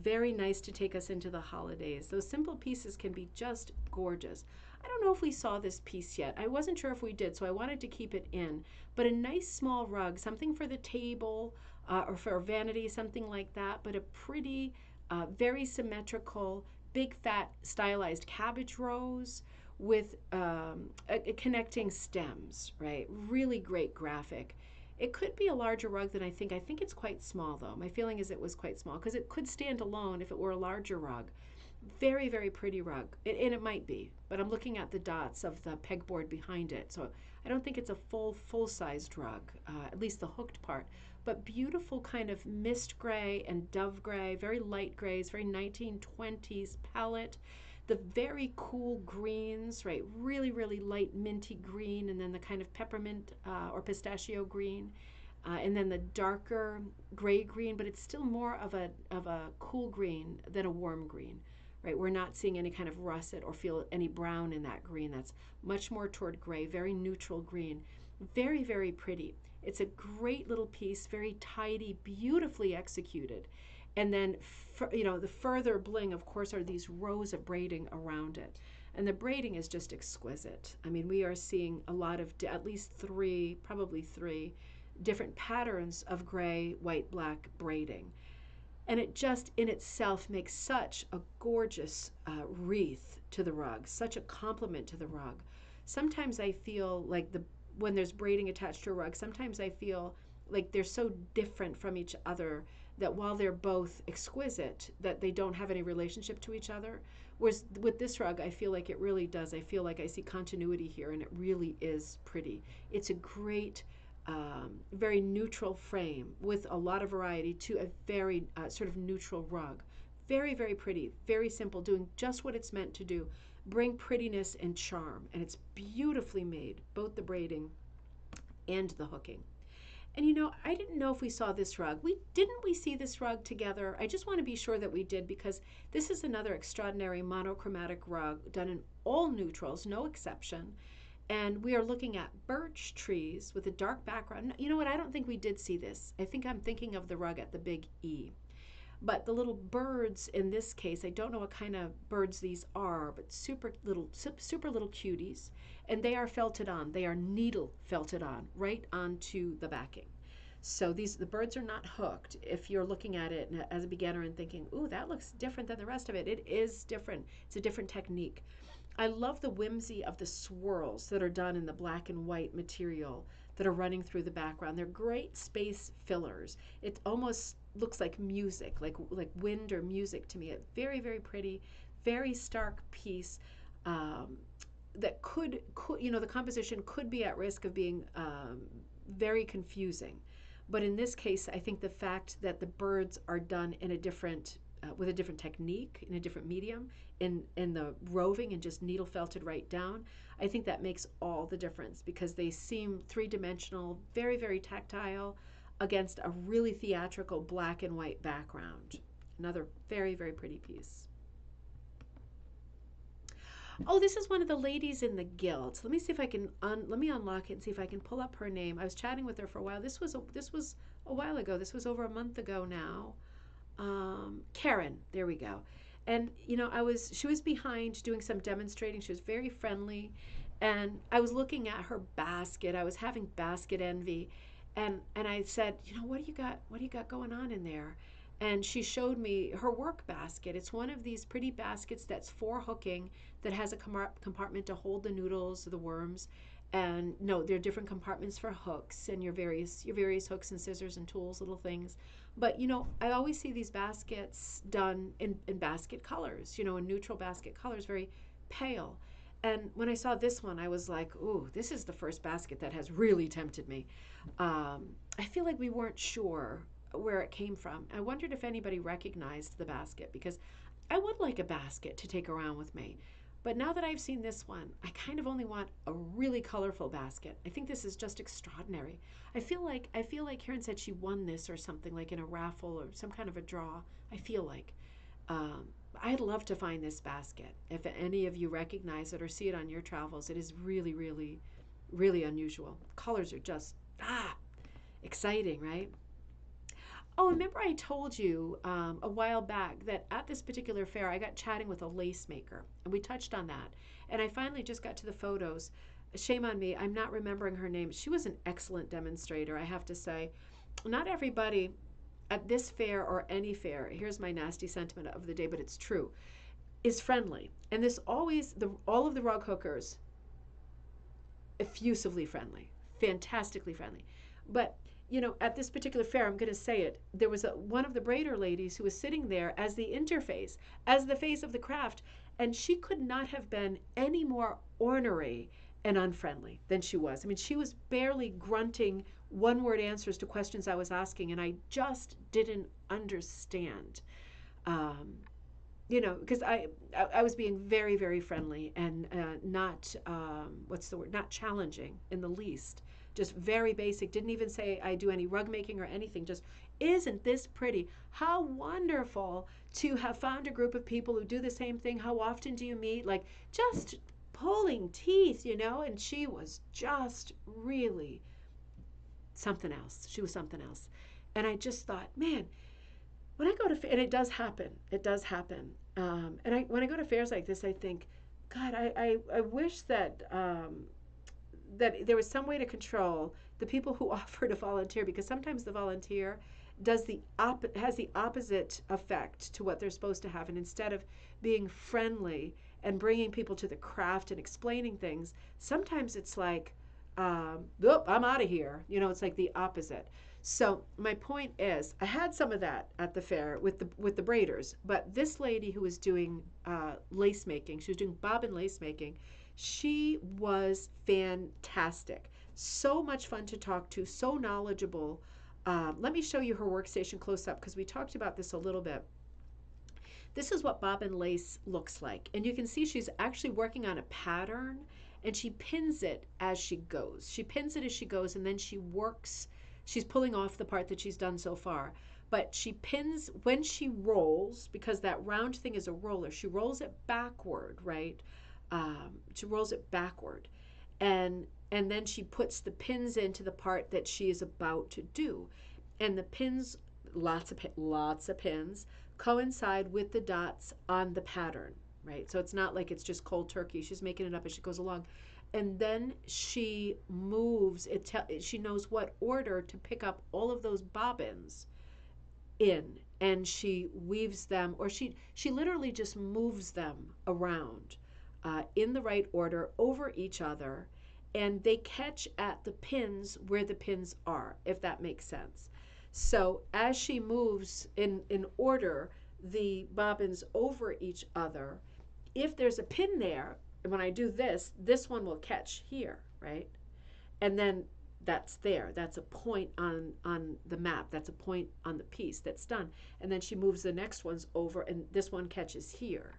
Very nice to take us into the holidays. Those simple pieces can be just gorgeous. I don't know if we saw this piece yet. I wasn't sure if we did, so I wanted to keep it in. But a nice small rug, something for the table or for vanity, something like that, but a pretty, very symmetrical, big fat stylized cabbage rose with connecting stems, right? Really great graphic. It could be a larger rug than I think. I think it's quite small, though. My feeling is it was quite small because it could stand alone if it were a larger rug. Very, very pretty rug, and it might be, but I'm looking at the dots of the pegboard behind it, so I don't think it's a full-sized rug, at least the hooked part. But beautiful kind of mist gray and dove gray, very light grays, very 1920s palette. The very cool greens, right? Really, really light minty green, and then the kind of peppermint or pistachio green, and then the darker gray green, but it's still more of a cool green than a warm green. Right, we're not seeing any kind of russet or feel any brown in that green. That's much more toward gray, very neutral green. Very, very pretty. It's a great little piece, very tidy, beautifully executed. And then, the further bling, of course, are these rows of braiding around it. And the braiding is just exquisite. I mean, we are seeing a lot of, at least three, probably three, different patterns of gray, white, black braiding. And it just in itself makes such a gorgeous wreath to the rug, such a compliment to the rug. Sometimes I feel like when there's braiding attached to a rug, sometimes I feel like they're so different from each other that while they're both exquisite, that they don't have any relationship to each other. Whereas with this rug, I feel like it really does. I feel like I see continuity here, and it really is pretty. It's a great very neutral frame with a lot of variety to a very sort of neutral rug. Very, very pretty, very simple, doing just what it's meant to do. Bring prettiness and charm, and it's beautifully made, both the braiding and the hooking. And I didn't know if we saw this rug. Didn't we see this rug together? I just want to be sure that we did, because this is another extraordinary monochromatic rug done in all neutrals, no exception. And we are looking at birch trees with a dark background. You know what? I don't think we did see this. I think I'm thinking of the rug at the Big E. But the little birds in this case, I don't know what kind of birds these are, but super little cuties. And they are felted on. They are needle felted on right onto the backing. So the birds are not hooked. If you're looking at it as a beginner and thinking, ooh, that looks different than the rest of it, it is different. It's a different technique. I love the whimsy of the swirls that are done in the black and white material that are running through the background. They're great space fillers. It almost looks like music, like wind or music to me. It's very, very pretty, very stark piece that could the composition could be at risk of being very confusing. But in this case, I think the fact that the birds are done in a different with a different technique, in a different medium, in the roving and just needle felted right down, I think that makes all the difference, because they seem three-dimensional, very, very tactile, against a really theatrical black and white background. Another very, very pretty piece. Oh, this is one of the ladies in the guild. Let me see if I can let me unlock it and see if I can pull up her name. I was chatting with her for a while. This was a while ago. This was over a month ago now. Karen, there we go. And she was behind doing some demonstrating. She was very friendly, and I was looking at her basket. I was having basket envy, and I said, what do you got? What do you got going on in there? And she showed me her work basket. It's one of these pretty baskets that's for hooking, that has a compartment to hold the noodles, the worms, and no, there are different compartments for hooks and your various hooks and scissors and tools, little things. But I always see these baskets done in basket colors, in neutral basket colors, very pale. And when I saw this one, I was like, ooh, this is the first basket that has really tempted me. I feel like we weren't sure where it came from. I wondered if anybody recognized the basket, because I would like a basket to take around with me. But now that I've seen this one, I kind of only want a really colorful basket. I think this is just extraordinary. I feel like Karen said she won this or something, like in a raffle or some kind of a draw. I feel like. Um, I'd love to find this basket. If any of you recognize it or see it on your travels, it is really, really, really unusual. Colors are just exciting, right? Oh, remember I told you a while back that at this particular fair I got chatting with a lace maker, and we touched on that. And I finally just got to the photos. Shame on me, I'm not remembering her name. She was an excellent demonstrator, I have to say. Not everybody at this fair or any fair, here's my nasty sentiment of the day, but it's true, is friendly. And this always, all of the rug hookers, effusively friendly, fantastically friendly. But at this particular fair, I'm going to say it. There was one of the braider ladies who was sitting there as the interface, as the face of the craft, and she could not have been any more ornery and unfriendly than she was. I mean, she was barely grunting one-word answers to questions I was asking, and I just didn't understand. Um, because I was being very, very friendly and not, what's the word, not challenging in the least. Just very basic. Didn't even say I do any rug making or anything. Just, isn't this pretty? How wonderful to have found a group of people who do the same thing. How often do you meet? Like, just pulling teeth. And she was just really something else. She was something else. And I just thought, man, when I go to, and it does happen, when I go to fairs like this, I think, God, I wish that there was some way to control the people who offer to volunteer, because sometimes the volunteer has the opposite effect to what they're supposed to have, and instead of being friendly and bringing people to the craft and explaining things, sometimes it's like, oh, I'm out of here. It's like the opposite. So my point is, I had some of that at the fair with the braiders, but this lady who was doing lace making, she was doing bobbin lace making. She was fantastic. So much fun to talk to, so knowledgeable. Let me show you her workstation close up, because we talked about this a little bit. This is what bobbin lace looks like. And you can see she's actually working on a pattern, and she pins it as she goes. She pins it as she goes, and then she's pulling off the part that she's done so far. But she pins, when she rolls, because that round thing is a roller, she rolls it backward, right? She rolls it backward. And then she puts the pins into the part that she is about to do. And the pins, lots of pins, coincide with the dots on the pattern, right? So it's not like it's just cold turkey. She's making it up as she goes along. And then she moves, she knows what order to pick up all of those bobbins in, and she weaves them, or she literally just moves them around in the right order over each other, and they catch at the pins where the pins are, if that makes sense. So as she moves in order the bobbins over each other, if there's a pin there, when I do this, this one will catch here, right? And then that's there. That's a point on the map. That's a point on the piece that's done. And then she moves the next ones over, and this one catches here.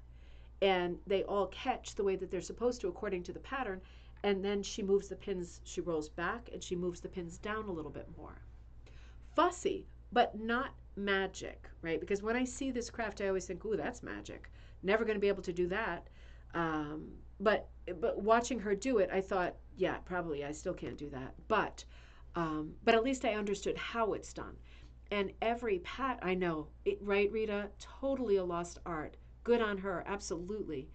And they all catch the way that they're supposed to according to the pattern. And then she moves the pins, she rolls back, and she moves the pins down a little bit more. Fussy, but not magic, right? Because when I see this craft, I always think, ooh, that's magic. Never going to be able to do that. but watching her do it, I thought, yeah, probably I still can't do that. But at least I understood how it's done. And every pat, I know, right, Rita? Totally a lost art. Good on her, absolutely.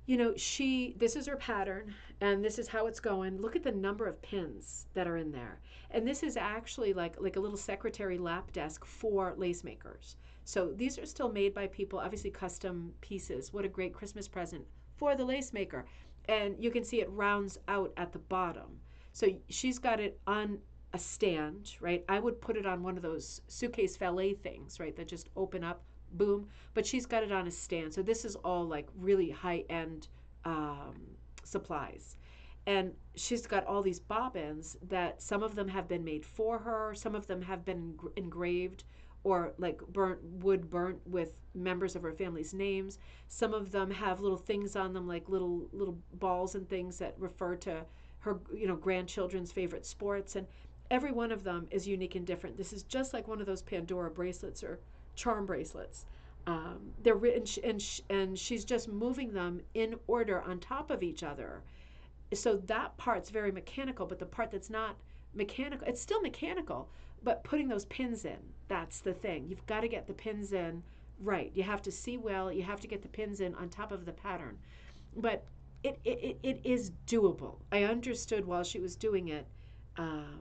This is her pattern, and this is how it's going. Look at the number of pins that are in there. And this is actually like a little secretary lap desk for lace makers. So these are still made by people, obviously custom pieces. What a great Christmas present for the lace maker. And you can see it rounds out at the bottom. So she's got it on a stand, right? I would put it on one of those suitcase valet things, right, that just open up, boom. But she's got it on a stand. So this is all like really high end um, supplies. And she's got all these bobbins that some of them have been made for her, some of them have been engraved or like burnt with members of her family's names. Some of them have little things on them, like little balls and things that refer to her, grandchildren's favorite sports. And every one of them is unique and different. This is just like one of those Pandora bracelets or charm bracelets. They're written, and she's just moving them in order on top of each other. So that part's very mechanical, but the part that's not mechanical, it's still mechanical, but putting those pins in, that's the thing. You've got to get the pins in right. You have to see well, you have to get the pins in on top of the pattern. But it is doable. I understood while she was doing it, um,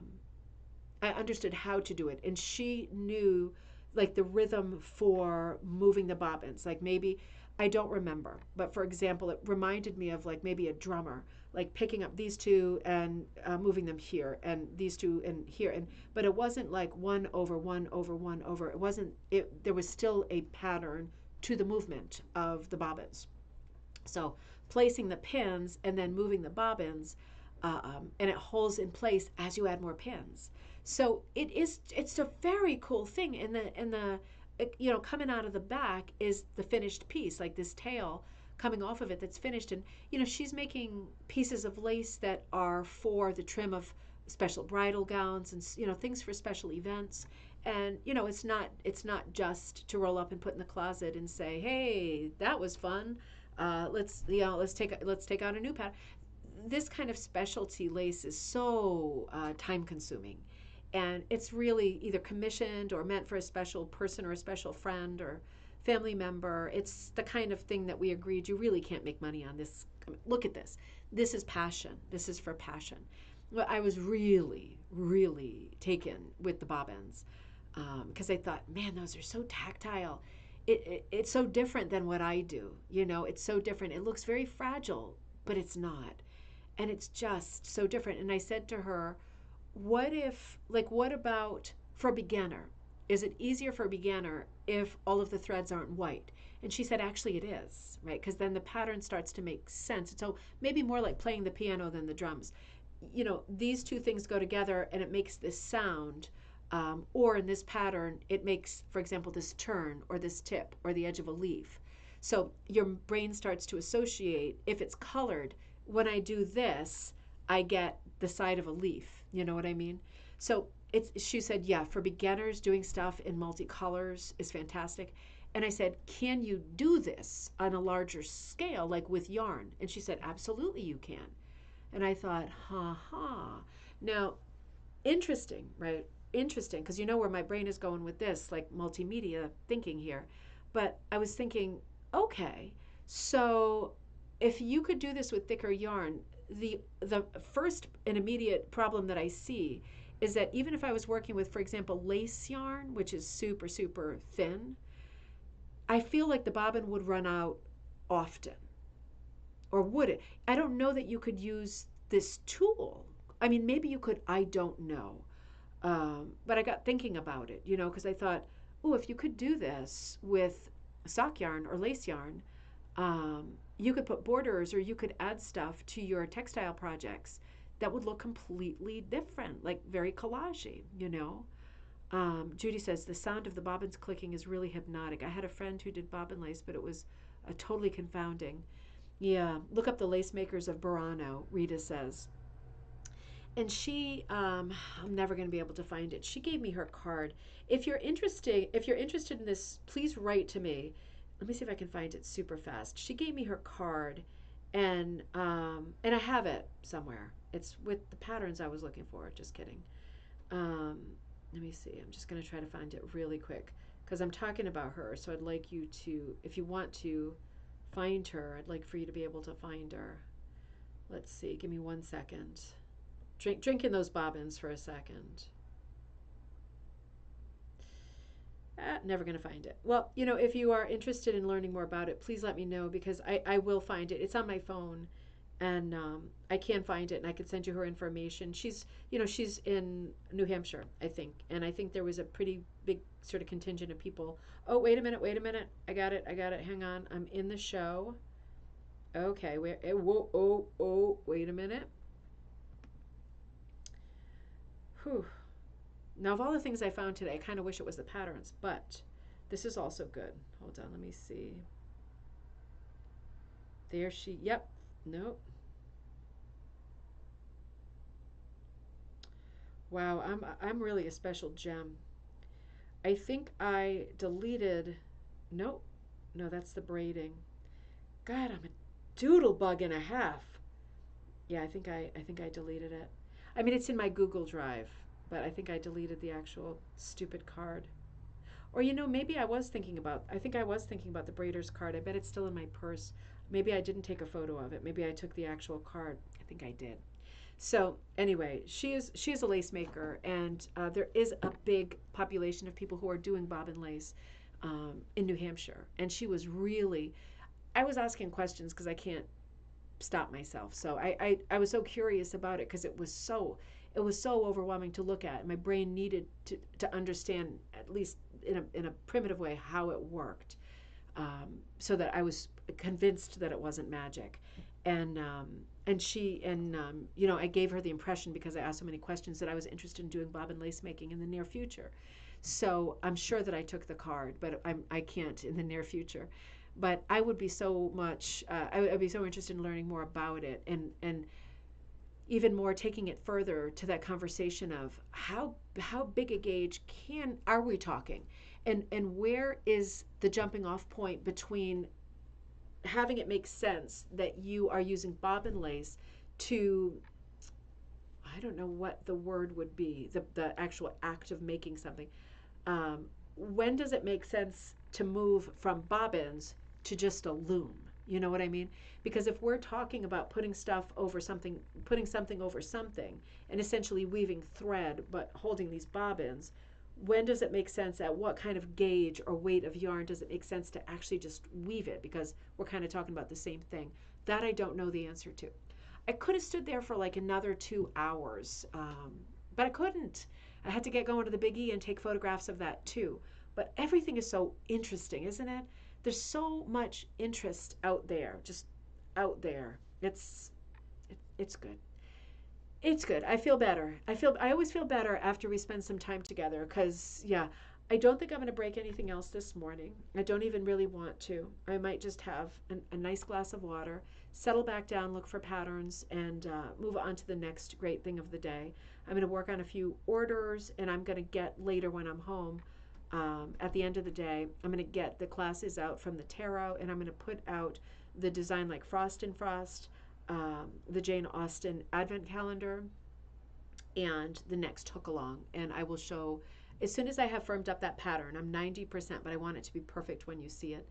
I understood how to do it. And she knew like the rhythm for moving the bobbins. Like maybe, I don't remember, but for example, it reminded me of like maybe a drummer, like picking up these two and moving them here and these two and here. But it wasn't like one over one over one over. It wasn't, there was still a pattern to the movement of the bobbins. So placing the pins and then moving the bobbins, and it holds in place as you add more pins. So it's a very cool thing. Coming out of the back is the finished piece, like this tail coming off of it that's finished. And she's making pieces of lace that are for the trim of special bridal gowns and things for special events. And it's not just to roll up and put in the closet and say, hey, that was fun. Let's take out a new pattern. This kind of specialty lace is so time consuming, and it's really either commissioned or meant for a special person or a special friend or family member. It's the kind of thing that we agreed you really can't make money on this. Look at this. This is passion. This is for passion. Well, I was really, really taken with the bobbins because I thought, man, those are so tactile. It's so different than what I do. It's so different. It looks very fragile, but it's not. And it's just so different. And I said to her, what about for a beginner? Is it easier for a beginner if all of the threads aren't white? And she said, actually, it is, right? Because then the pattern starts to make sense. So maybe more like playing the piano than the drums. These two things go together and it makes this sound. Or in this pattern, it makes, for example, this turn or this tip or the edge of a leaf. So your brain starts to associate, if it's colored, when I do this, I get the side of a leaf. You know what I mean? So she said, yeah, for beginners, doing stuff in multicolors is fantastic. And I said, can you do this on a larger scale, like with yarn? And she said, absolutely you can. And I thought, Now, interesting, right? Interesting, because you know where my brain is going with this, like multimedia thinking here. But I was thinking, okay, so if you could do this with thicker yarn, the first and immediate problem that I see is that even if I was working with, for example, lace yarn, which is super, super thin, I feel like the bobbin would run out often. Or would it? I don't know that you could use this tool. I mean, maybe you could, I don't know. But I got thinking about it, because I thought, oh, if you could do this with sock yarn or lace yarn, you could put borders or you could add stuff to your textile projects that would look completely different, like very collagey. Judy says, the sound of the bobbins clicking is really hypnotic. I had a friend who did bobbin lace, but it was totally confounding. Yeah, look up the lace makers of Burano, Rita says. And I'm never going to be able to find it. She gave me her card. If you're interested in this, please write to me. Let me see if I can find it super fast. She gave me her card, And I have it somewhere. It's with the patterns I was looking for. Just kidding. Um, Let me see. I'm just going to try to find it really quick because I'm talking about her. So I'd like you to, if you want to find her, I'd like for you to be able to find her. Let's see. Give me 1 second. Drink in those bobbins for a second. Never going to find it. Well, if you are interested in learning more about it, please let me know because I will find it. It's on my phone, and I can find it, and I could send you her information. She's in New Hampshire, I think, and I think there was a pretty big sort of contingent of people. Oh, wait a minute. I got it. Hang on. I'm in the show. Okay. Whoa. Oh. Wait a minute. Whew. Now, of all the things I found today, I kind of wish it was the patterns, but this is also good. Hold on, let me see. There she, yep, nope. Wow, I'm really a special gem. I think I deleted, nope, no, that's the braiding. God, I'm a doodle bug and a half. Yeah, I think I deleted it. I mean, it's in my Google Drive, but I think I deleted the actual stupid card. Or maybe I think I was thinking about the Braider's card. I bet it's still in my purse. Maybe I didn't take a photo of it. Maybe I took the actual card. I think I did. So anyway, she is a lace maker, and there is a big population of people who are doing bobbin lace in New Hampshire. And she was really, I was asking questions because I can't stop myself. So I was so curious about it because it was so overwhelming to look at. My brain needed to understand, at least in a primitive way, how it worked, so that I was convinced that it wasn't magic. And I gave her the impression, because I asked so many questions, that I was interested in doing bobbin lace making in the near future. So I'm sure that I took the card, but I can't in the near future. But I would be so much, I'd be so interested in learning more about it, and even more taking it further to that conversation of how big a gauge are we talking, and where is the jumping off point between having it make sense that you are using bobbin lace to, I don't know what the word would be, the actual act of making something. um, when does it make sense to move from bobbins to just a loom? You know what I mean? Because if we're talking about putting something over something, and essentially weaving thread but holding these bobbins, when does it make sense, at what kind of gauge or weight of yarn does it make sense to actually just weave it? Because we're kind of talking about the same thing. That I don't know the answer to. I could have stood there for like another 2 hours, but I couldn't. I had to get going to the Big E and take photographs of that too. But everything is so interesting, isn't it? There's so much interest out there, just out there. It's good. It's good. I feel better. I always feel better after we spend some time together, cuz yeah, I don't think I'm going to break anything else this morning. I don't even really want to. I might just have a nice glass of water, settle back down, look for patterns, and move on to the next great thing of the day. I'm going to work on a few orders, and I'm going to get later when I'm home. At the end of the day, I'm going to get the classes out from the tarot, and I'm going to put out the Design Like Frost and Frost, the Jane Austen Advent Calendar, and the next hook along. And I will show, as soon as I have firmed up that pattern, I'm 90%, but I want it to be perfect when you see it,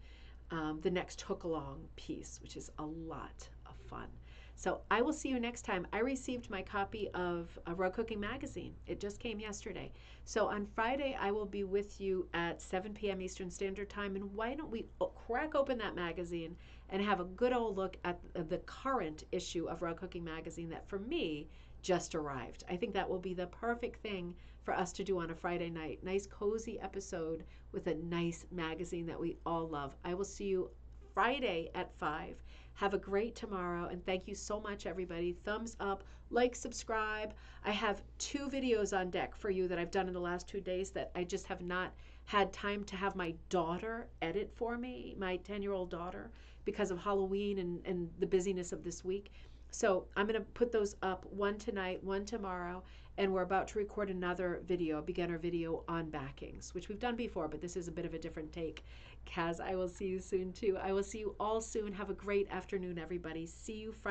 the next hook along piece, which is a lot of fun. So I will see you next time. I received my copy of a Rug Cooking Magazine. It just came yesterday. So on Friday, I will be with you at 7 p.m. Eastern Standard Time. And why don't we crack open that magazine and have a good old look at the current issue of Rug Cooking Magazine that, for me, just arrived. I think that will be the perfect thing for us to do on a Friday night. Nice, cozy episode with a nice magazine that we all love. I will see you Friday at 5. Have a great tomorrow, and thank you so much, everybody. Thumbs up, like, subscribe. I have 2 videos on deck for you that I've done in the last 2 days that I just have not had time to have my daughter edit for me, my 10-year-old daughter, because of Halloween and the busyness of this week. So I'm going to put those up, one tonight, one tomorrow, and we're about to record another video, a beginner video on backings, which we've done before, but this is a bit of a different take. Kaz, I will see you soon too. I will see you all soon. Have a great afternoon, everybody. See you Friday.